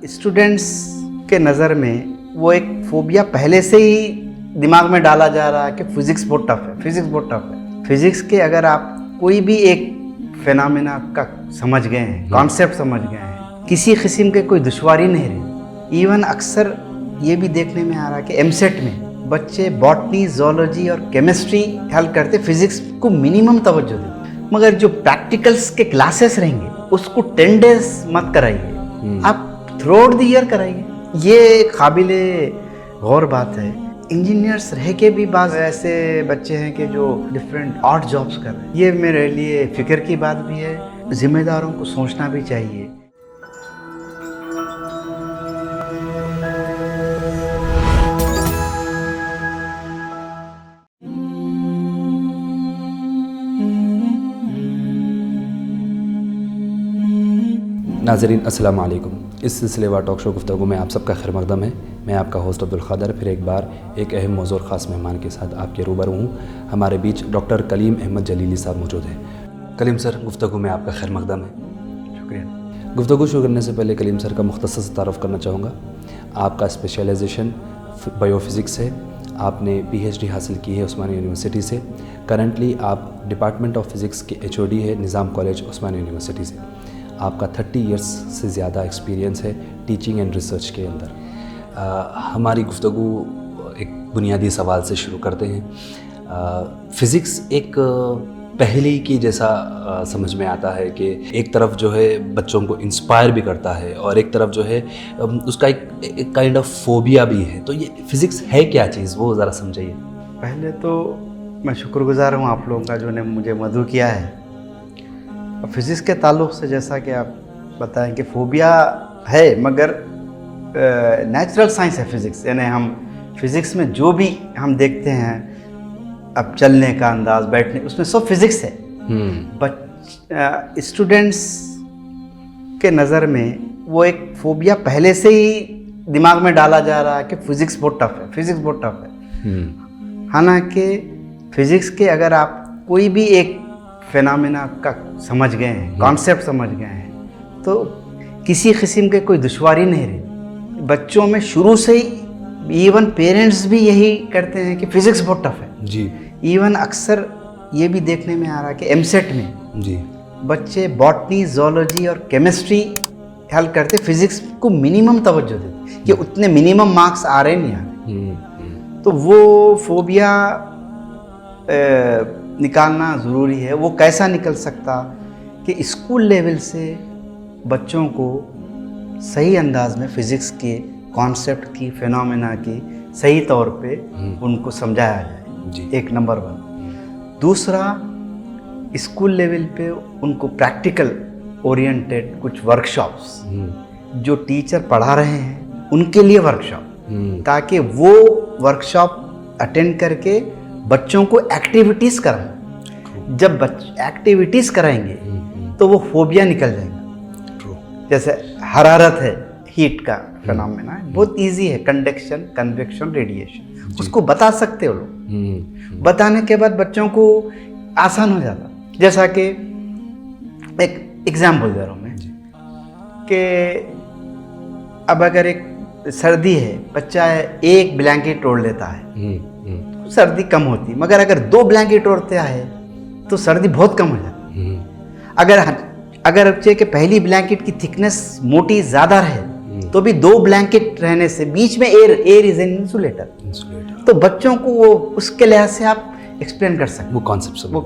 Students के नज़र में वो एक फोबिया पहले से ही दिमाग में डाला जा रहा है कि फिज़िक्स बहुत टफ है, फिज़िक्स बहुत टफ है। फिज़िक्स के अगर आप कोई भी एक फेनामिना का समझ गए हैं, कॉन्सेप्ट समझ गए हैं, किसी किस्म के कोई दुश्वारी नहीं रही। इवन अक्सर ये भी देखने में आ रहा है कि एमसेट में बच्चे बॉटनी, जोलॉजी और केमिस्ट्री हल करते, फिज़िक्स को मिनिमम तवज्जो देते। मगर जो प्रैक्टिकल्स के क्लासेस रहेंगे उसको 10 डेज मत कराइए, आप थ्रू आउट द ईयर कराइए। ये काबिले गौर बात है। इंजीनियर्स रह के भी बाज़ ऐसे बच्चे हैं कि जो डिफरेंट ऑड जॉब्स कर रहे हैं। ये मेरे लिए फ़िक्र की बात भी है, जिम्मेदारों को सोचना भी चाहिए। नाज़रीन अस्सलाम वालेकुम। इस सिलसिलेवार टॉक शो गुफ्तगू में आप सबका खैर मक़दम है। मैं आपका होस्ट अब्दुल क़ादर फिर एक बार एक अहम मौज़ू और ख़ास मेहमान के साथ आपके रूबरू हूँ। हमारे बीच डॉक्टर कलीम अहमद जलीली साहब मौजूद हैं। कलीम सर, गुफ्तगू में आपका खैर मक़दम है। शुक्रिया। गुफ्तगू शुरू करने से पहले कलीम सर का मुख्तसर से तारुफ़ करना चाहूँगा। आपका स्पेशलाइजेशन बायोफिज़िक्स है, आपने PhD हासिल की है उस्मानिया यूनिवर्सिटी से। करंटली आप डिपार्टमेंट ऑफ फ़िज़िक्स के HOD है निज़ाम कॉलेज उस्मानिया यूनिवर्सिटी से। आपका 30 इयर्स से ज़्यादा एक्सपीरियंस है टीचिंग एंड रिसर्च के अंदर। हमारी गुफ्तगू एक बुनियादी सवाल से शुरू करते हैं। फ़िज़िक्स एक पहेली की जैसा समझ में आता है कि एक तरफ जो है बच्चों को इंस्पायर भी करता है और एक तरफ जो है उसका एक काइंड ऑफ फोबिया भी है। तो ये फ़िज़िक्स है क्या चीज़, वो ज़रा समझाइए। पहले तो मैं शुक्रगुज़ार हूँ आप लोगों का जो ने मुझे मदऊ किया है। फिज़िक्स के ताल्लुक़ से जैसा कि आप बताएं कि फ़ोबिया है, मगर नेचुरल साइंस है फ़िज़िक्स। यानी हम फ़िज़िक्स में जो भी हम देखते हैं, अब चलने का अंदाज़, बैठने, उसमें सब फिज़िक्स है। बट स्टूडेंट्स के नज़र में वो एक फ़ोबिया पहले से ही दिमाग में डाला जा रहा है कि फ़िज़िक्स बहुत टफ है, फ़िज़िक्स बहुत टफ है। हालांकि फ़िज़िक्स के अगर आप कोई भी एक फेनामिना का समझ गए हैं, कॉन्सेप्ट समझ गए हैं, तो किसी किस्म के कोई दुश्वारी नहीं रही। बच्चों में शुरू से ही, इवन पेरेंट्स भी यही करते हैं कि फ़िज़िक्स बहुत टफ है जी। इवन अक्सर ये भी देखने में आ रहा है कि एमसेट में जी बच्चे बॉटनी, जोलॉजी और केमिस्ट्री हल करते, फिज़िक्स को मिनिमम तवज्जो देते कि उतने मिनिमम मार्क्स आ रहे नहीं आ रहे। तो वो फोबिया निकालना ज़रूरी है। वो कैसा निकल सकता कि स्कूल लेवल से बच्चों को सही अंदाज में फ़िज़िक्स के कॉन्सेप्ट की, फेनोमेना की सही तौर पे उनको समझाया जाए। जी। एक नंबर 1। दूसरा, स्कूल लेवल पे उनको प्रैक्टिकल ओरिएंटेड कुछ वर्कशॉप्स, जो टीचर पढ़ा रहे हैं उनके लिए वर्कशॉप, ताकि वो वर्कशॉप अटेंड करके बच्चों को एक्टिविटीज़ कराएं। जब बच्चे एक्टिविटीज़ कराएंगे तो वो फोबिया निकल जाएगा। जैसे हरारत है, हीट का फिनोमेना है, बहुत इजी है, कंडक्शन, कन्वेक्शन, रेडिएशन, उसको बता सकते हो लोग। बताने के बाद बच्चों को आसान हो जाता। जैसा कि एक एग्जाम्पल दे रहा हूँ मैं कि अब अगर एक सर्दी है, बच्चा एक ब्लैंकेट ओढ़ लेता है, सर्दी कम होती, मगर अगर 2 ब्लैंकेट ओढ़ते है तो सर्दी बहुत कम हो जाती। अगर बच्चे के पहली ब्लैंकेट की थिकनेस मोटी ज़्यादा रहे तो भी 2 ब्लैंकेट रहने से बीच में एयर इज एन इंसुलेटर, तो बच्चों को वो उसके लिहाज से आप एक्सप्लेन कर सकते वो कॉन्सेप्ट वो।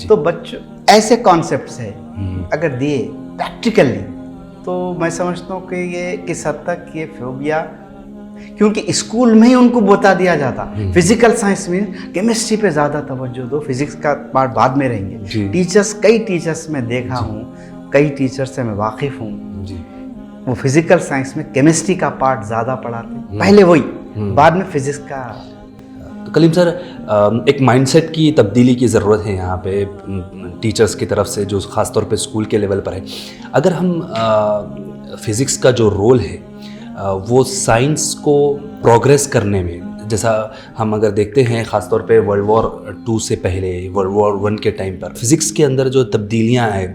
तो बच्चों ऐसे कॉन्सेप्ट्स है अगर दिए प्रैक्टिकली, तो मैं समझता हूँ कि ये किस हद तक ये फोबिया, क्योंकि स्कूल में ही उनको बता दिया जाता फिजिकल साइंस में केमिस्ट्री पे ज़्यादा तवज्जो दो, फिजिक्स का पार्ट बाद में रहेंगे। टीचर्स, कई टीचर्स मैं देखा हूँ, कई टीचर्स से मैं वाकिफ़ हूँ, वो फिजिकल साइंस में केमिस्ट्री का पार्ट ज़्यादा पढ़ाते, पहले वही, बाद में फिजिक्स का। तो कलीम सर, एक माइंडसेट की तब्दीली की ज़रूरत है यहाँ पे टीचर्स की तरफ से, जो ख़ास तौर पे स्कूल के लेवल पर है। अगर हम फ़िज़िक्स का जो रोल है वो साइंस को प्रोग्रेस करने में, जैसा हम अगर देखते हैं ख़ास तौर पे वर्ल्ड वॉर 2 से पहले, वर्ल्ड वॉर 1 के टाइम पर फ़िज़िक्स के अंदर जो तब्दीलियाँ आए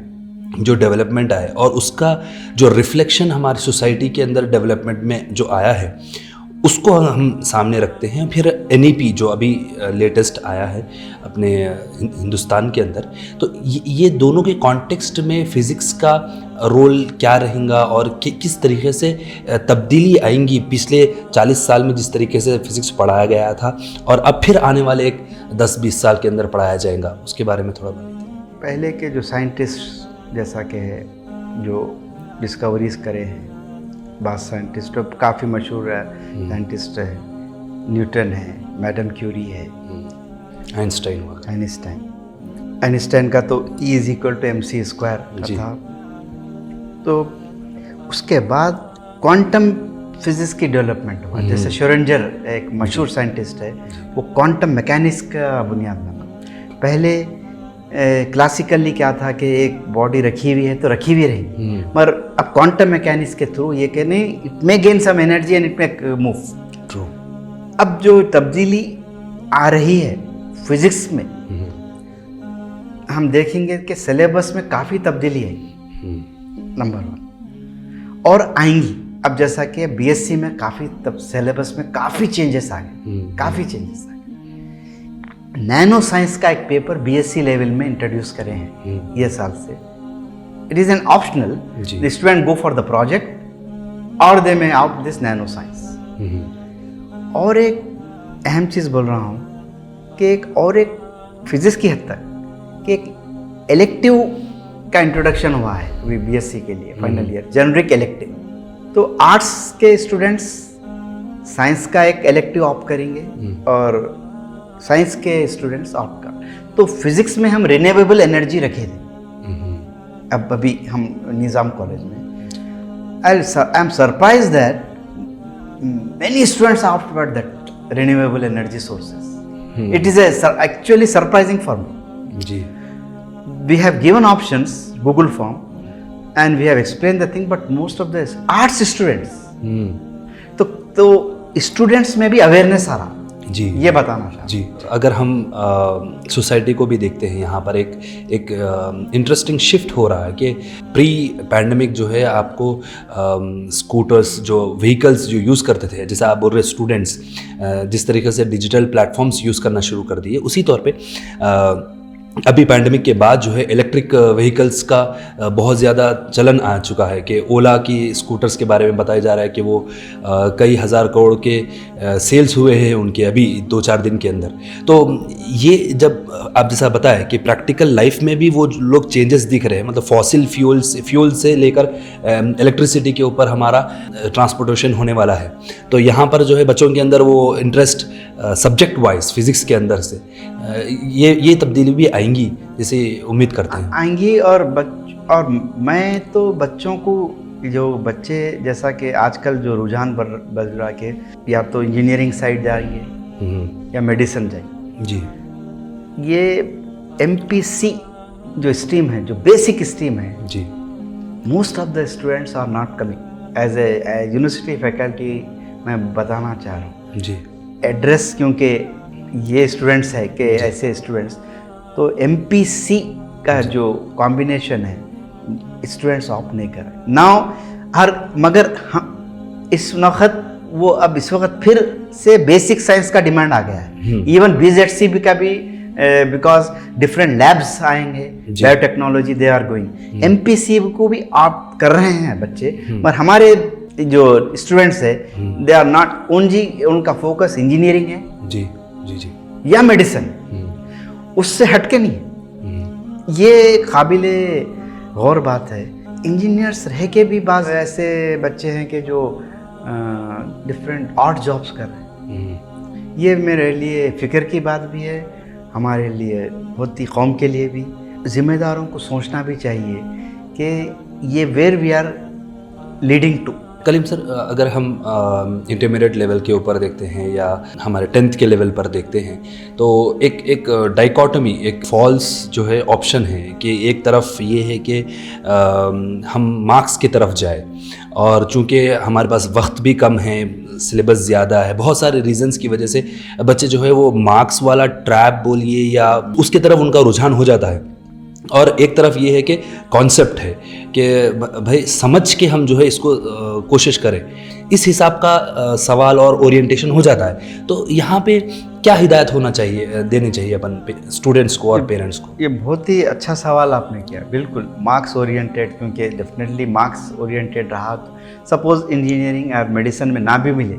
जो डेवलपमेंट आया और उसका जो रिफ्लेक्शन हमारी सोसाइटी के अंदर डेवलपमेंट में जो आया है उसको हम सामने रखते हैं। फिर NEP जो अभी लेटेस्ट आया है अपने हिंदुस्तान के अंदर, तो ये दोनों के कॉन्टेक्स्ट में फ़िज़िक्स का रोल क्या रहेगा और किस तरीके से तब्दीली आएंगी पिछले 40 साल में जिस तरीके से फ़िज़िक्स पढ़ाया गया था और अब फिर आने वाले एक 10-20 साल के अंदर पढ़ाया जाएगा, उसके बारे में थोड़ा बताइए। पहले के जो साइंटिस्ट जैसा कि है जो डिस्कवरीज करे हैं, बहुत साइंटिस्ट काफ़ी मशहूर साइंटिस्ट है, न्यूटन है, मैडम क्यूरी है, आइंस्टाइन का तो E = mc² का था। तो उसके बाद क्वांटम फिजिक्स की डेवलपमेंट हुआ। जैसे श्रोडिंगर एक मशहूर साइंटिस्ट है, वो क्वांटम मैकेनिक्स का बुनियाद बना। पहले क्लासिकली क्या था कि एक बॉडी रखी हुई है तो रखी हुई रही, मगर अब क्वांटम मैकेनिक्स के थ्रू ये कि नहीं, it may gain some energy and it may move. True. अब जो तब्दीली आ रही है फिजिक्स में, हम देखेंगे कि सिलेबस में काफ़ी तब्दीली आई, नंबर 1, और आएंगी। अब जैसा कि BSc में काफ़ी सिलेबस में काफ़ी चेंजेस आ गए, काफ़ी चेंजेस आ गए। नैनो साइंस का एक पेपर BSc लेवल में इंट्रोड्यूस करे हैं ये साल से। It is an optional, the student go for the project और दे में आउट दिस नैनो साइंस। और एक अहम चीज़ बोल रहा हूँ कि एक फिजिक्स की हद तक कि एक इलेक्टिव का इंट्रोडक्शन हुआ है अभी BSc के लिए फाइनल ईयर, जेनरिक इलेक्टिव। तो आर्ट्स के स्टूडेंट्स साइंस का एक इलेक्टिव ऑप्ट करेंगे और साइंस के स्टूडेंट्स ऑप्ट का। तो फिजिक्स में हम रिन्यूएबल एनर्जी रखे थे। अब अभी हम निज़ाम कॉलेज में, I am surprise that many students opt for that renewable energy sources. It is actually surprising for me. जी, we have given options Google form and we have explain the thing, but most of the arts students, तो students में भी awareness आ रहा। जी, ये बताना चाहता जी। अगर हम सोसाइटी को भी देखते हैं, यहाँ पर एक इंटरेस्टिंग शिफ्ट हो रहा है कि प्री पैंडमिक जो है आपको स्कूटर्स जो व्हीकल्स जो यूज़ करते थे, जैसे आप बोल रहे स्टूडेंट्स जिस तरीके से डिजिटल प्लेटफॉर्म्स यूज़ करना शुरू कर दिए, उसी तौर पे अभी पैंडमिक के बाद जो है इलेक्ट्रिक व्हीकल्स का बहुत ज़्यादा चलन आ चुका है कि ओला की स्कूटर्स के बारे में बताया जा रहा है कि वो कई हज़ार करोड़ के सेल्स हुए हैं उनके अभी 2-4 दिन के अंदर। तो ये जब आप जैसा बताया कि प्रैक्टिकल लाइफ में भी वो लोग चेंजेस दिख रहे हैं, मतलब फॉसिल फ्यूल से लेकर इलेक्ट्रिसिटी के ऊपर हमारा ट्रांसपोर्टेशन होने वाला है। तो यहाँ पर जो है बच्चों के अंदर वो इंटरेस्ट सब्जेक्ट वाइज फिज़िक्स के अंदर से ये तब्दीली भी आएंगी जैसे उम्मीद करते हैं। आएंगी। और मैं तो बच्चों को, जो बच्चे जैसा कि आजकल जो रुझान बढ़ रहा के या तो इंजीनियरिंग साइड जाएंगे या मेडिसिन जाएंगे। जी, ये MPC जो स्ट्रीम है, जो बेसिक स्ट्रीम है, जी, most of the students are not coming as a university faculty. मैं बताना चाह रहा हूँ जी, एड्रेस, क्योंकि ये स्टूडेंट्स है कि ऐसे स्टूडेंट्स, तो MPC का जो कॉम्बिनेशन है स्टूडेंट्स ऑप्ट नहीं कर रहे नाउ। मगर हम इस वक्त वो अब इस वक्त फिर से बेसिक साइंस का डिमांड आ गया है। इवन BZC का भी बिकॉज डिफरेंट लैब्स आएंगे, biotechnology they are going. MPC को भी ऑप्ट कर रहे हैं बच्चे, पर हमारे जो स्टूडेंट्स है दे आर नॉट ओनली, उनका फोकस इंजीनियरिंग है जी जी जी या मेडिसिन, उससे हटके नहीं है। ये काबिले गौर बात है। इंजीनियर्स रह के भी बाज़ ऐसे बच्चे हैं कि जो डिफरेंट आर्ट जॉब्स कर रहे हैं। ये मेरे लिए फ़िक्र की बात भी है, हमारे लिए बहुत ही कौम के लिए भी। ज़िम्मेदारों को सोचना भी चाहिए कि ये where we are leading to. Kaleem sir, अगर हम इंटरमीडिएट लेवल के ऊपर देखते हैं या हमारे 10th के लेवल पर देखते हैं, तो एक डाइकोटमी, एक फॉल्स जो है ऑप्शन है कि एक तरफ ये है कि हम मार्क्स की तरफ जाए, और चूँकि हमारे पास वक्त भी कम है, सिलेबस ज़्यादा है, बहुत सारे रीजंस की वजह से बच्चे जो है वो मार्क्स वाला ट्रैप बोलिए या उसके तरफ उनका रुझान हो जाता है। और एक तरफ ये है कि कॉन्सेप्ट है कि भाई समझ के हम जो है इसको कोशिश करें, इस हिसाब का सवाल और ओरिएंटेशन हो जाता है। तो यहाँ पे क्या हिदायत होना चाहिए, देनी चाहिए अपन स्टूडेंट्स को और पेरेंट्स को? ये बहुत ही अच्छा सवाल आपने किया। बिल्कुल मार्क्स ओरिएंटेड, क्योंकि डेफिनेटली मार्क्स ओरिएंटेड रहा तो सपोज इंजीनियरिंग और मेडिसिन में ना भी मिले,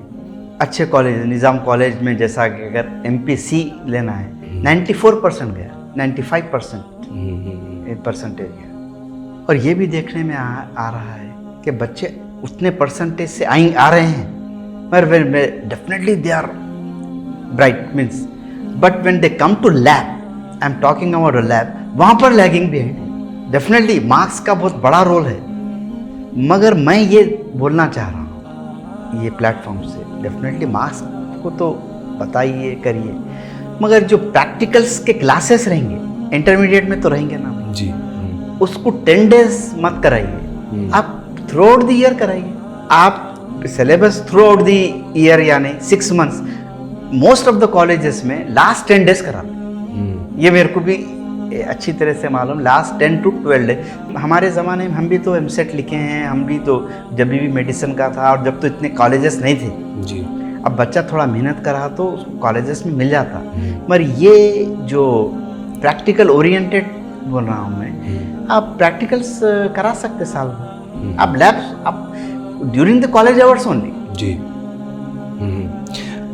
अच्छे कॉलेज निज़ाम कॉलेज में जैसा कि अगर MPC लेना है 94% गया, 95% परसेंटेज गया। और ये भी देखने में आ रहा है कि बच्चे उतने परसेंटेज से आ रहे हैं, पर definitely they are bright means, but when they come to lab, I am talking about a lab, वहाँ पर लैगिंग भी है। डेफिनेटली मार्क्स का बहुत बड़ा रोल है, मगर मैं ये बोलना चाह रहा हूँ ये प्लेटफॉर्म से, डेफिनेटली मार्क्स को तो बताइए करिए, मगर जो प्रैक्टिकल्स के क्लासेस रहेंगे इंटरमीडिएट में तो रहेंगे ना जी, उसको 10 डेज मत कराइए, आप थ्रू आउट द ईयर कराइए। आप syllabus through out the year यानी 6 months, most of the colleges में लास्ट 10 डेज कराते, ये मेरे को भी अच्छी तरह से मालूम, लास्ट 10 to 12 डे। हमारे ज़माने में हम भी तो MSET लिखे हैं, हम भी तो जब भी मेडिसिन का था और जब तो इतने कॉलेजेस नहीं थे जी, अब बच्चा थोड़ा मेहनत करा तो उसको कॉलेजेस में मिल जाता। मगर ये जो प्रैक्टिकल ओरिएंटेड बोल रहा हूँ मैं, आप प्रैक्टिकल्स करा सकते साल भर, आप लैब्स आप during the college hours only जी।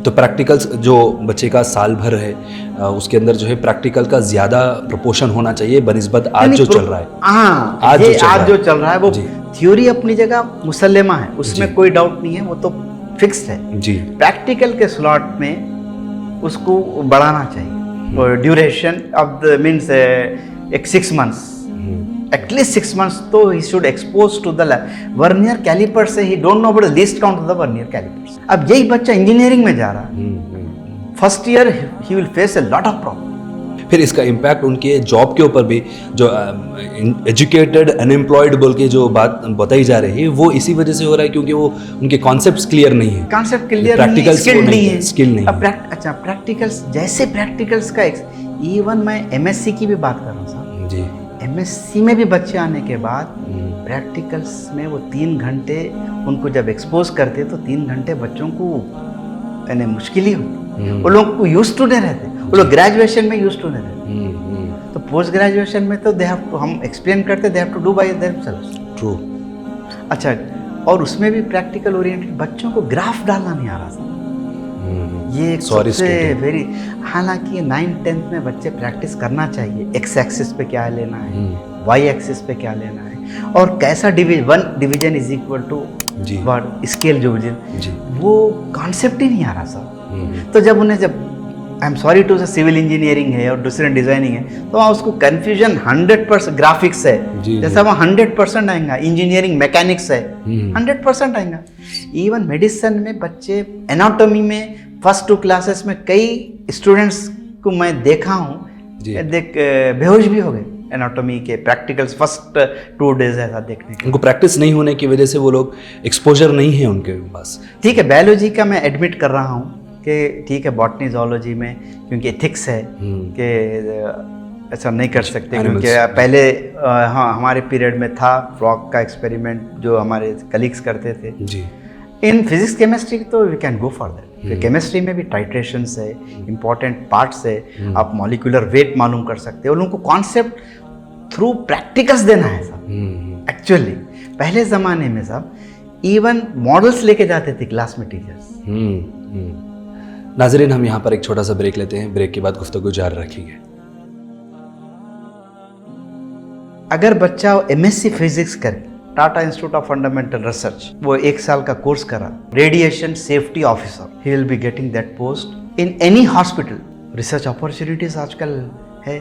तो प्रैक्टिकल्स जो बच्चे का साल भर है उसके अंदर जो है प्रैक्टिकल का ज़्यादा प्रोपोर्शन होना चाहिए बनिस्बत आज जो चल रहा है। हाँ, आज जो चल रहा है वो थ्योरी अपनी जगह मुसल्लमा है, उसमें कोई डाउट नहीं है, वो तो फिक्स्ड है जी। प्रैक्टिकल के स्लॉट में उसको बढ़ाना चाहिए, और ड्यूरेशन ऑफ द मीन्स एक 6 मंथ्स, एटलीस्ट 6 मंथ्स तो ही should expose to the lab. Vernier calliper से ही don't know about the least count of the vernier callipers. अब यही बच्चा इंजीनियरिंग में जा रहा है, फर्स्ट ईयर ही will face a lot of problem. फिर इसका इम्पैक्ट उनके जॉब के ऊपर भी, जो एजुकेटेड अनएम्प्लॉयड बोल के जो बात बताई जा रही है वो इसी वजह से हो रहा है क्योंकि वो उनके कॉन्सेप्ट्स क्लियर नहीं है, कॉन्सेप्ट क्लियर, प्रैक्टिकल स्किल नहीं है, स्किल नहीं। अच्छा प्रैक्टिकल्स, जैसे प्रैक्टिकल्स का इवन मैं MSc की भी बात कर रहा हूँ साहब जी, MSc में भी बच्चे आने के बाद प्रैक्टिकल्स में वो 3 घंटे उनको जब एक्सपोज करते तो 3 घंटे बच्चों को यानी मुश्किल ही होती, वो लोग को यूज टू नहीं रहते, वो लोग ग्रेजुएशन में यूज टू नहीं रहते। तो पोस्ट ग्रेजुएशन में तो दे हैव टू, हम एक्सप्लेन करते, they have to do by themselves. True. अच्छा, और उसमें भी प्रैक्टिकल ओरिएंटेड बच्चों को ग्राफ डालना नहीं आ रहा था, ये एक सबसे वेरी, हालांकि 9th-10th में बच्चे प्रैक्टिस करना चाहिए, एक्स एक्सिस पे क्या लेना है, वाई एक्सिस पे क्या लेना है, और कैसा division is equal to word scale division, वो कॉन्सेप्ट ही नहीं आ रहा सर। तो जब उन्हें I am sorry to say civil engineering है और दूसरे डिजाइनिंग है, तो वहाँ उसको कन्फ्यूजन 100% ग्राफिक्स है, जैसा वहाँ 100% आएगा, इंजीनियरिंग मैकेनिक्स है 100% आएगा। इवन मेडिसिन में बच्चे एनाटॉमी में फर्स्ट 2 क्लासेस में कई स्टूडेंट्स को मैं देखा हूँ, बेहोश भी हो गए एनाटॉमी के प्रैक्टिकल्स फर्स्ट 2 डेज ऐसा देखने के। उनको प्रैक्टिस नहीं होने की वजह से वो लोग एक्सपोजर नहीं है उनके पास। ठीक है, बायोलॉजी का मैं एडमिट कर रहा हूँ कि ठीक है, बॉटनी जोलॉजी में क्योंकि एथिक्स है कि ऐसा नहीं कर सकते, क्योंकि पहले हाँ हमारे पीरियड में था फ्रॉग का एक्सपेरिमेंट जो हमारे कलीग्स करते थे जी। इन फिजिक्स केमिस्ट्री तो we can go for that, chemistry में भी टाइट्रेशंस है, इंपॉर्टेंट पार्ट्स है, आप मॉलिक्यूलर वेट मालूम कर सकते हो, उन लोगों को कॉन्सेप्ट थ्रू प्रैक्टिकल्स देना है साहब। एक्चुअली पहले ज़माने में साहब इवन मॉडल्स लेके जाते थे क्लास में टीचर्स। नाज़रीन, हम यहाँ पर एक छोटा सा ब्रेक लेते हैं, ब्रेक के बाद गुफ्तगू जारी रखेंगे। अगर बच्चा MSc फिजिक्स करे, Tata institute of fundamental research, वो 1 साल का कोर्स करा, radiation safety officer, he will be getting that post in any hospital. Research opportunities आजकल है,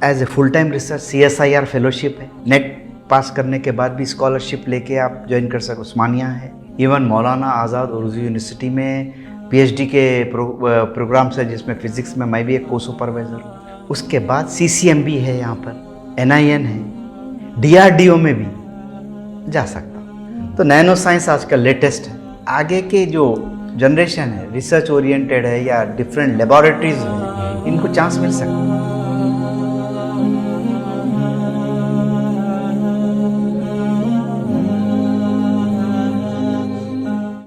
as a full time research, CSIR fellowship है, नेट पास करने के बाद भी स्कॉलरशिप लेके आप ज्वाइन कर सको, उस्मानिया है। इवन मौलाना आज़ाद उर्दू यूनिवर्सिटी में PhD के प्रोग्राम्स है, जिसमें फिजिक्स में मैं भी एक को सुपरवाइजर। उसके बाद CCMB है, यहाँ पर NIN है, DRDO में भी जा सकता। तो नैनो साइंस आजकल लेटेस्ट है। आगे के जो जनरेशन है रिसर्च ओरिएंटेड है या डिफरेंट लेबोरेटरीज में, इनको चांस मिल सकता है।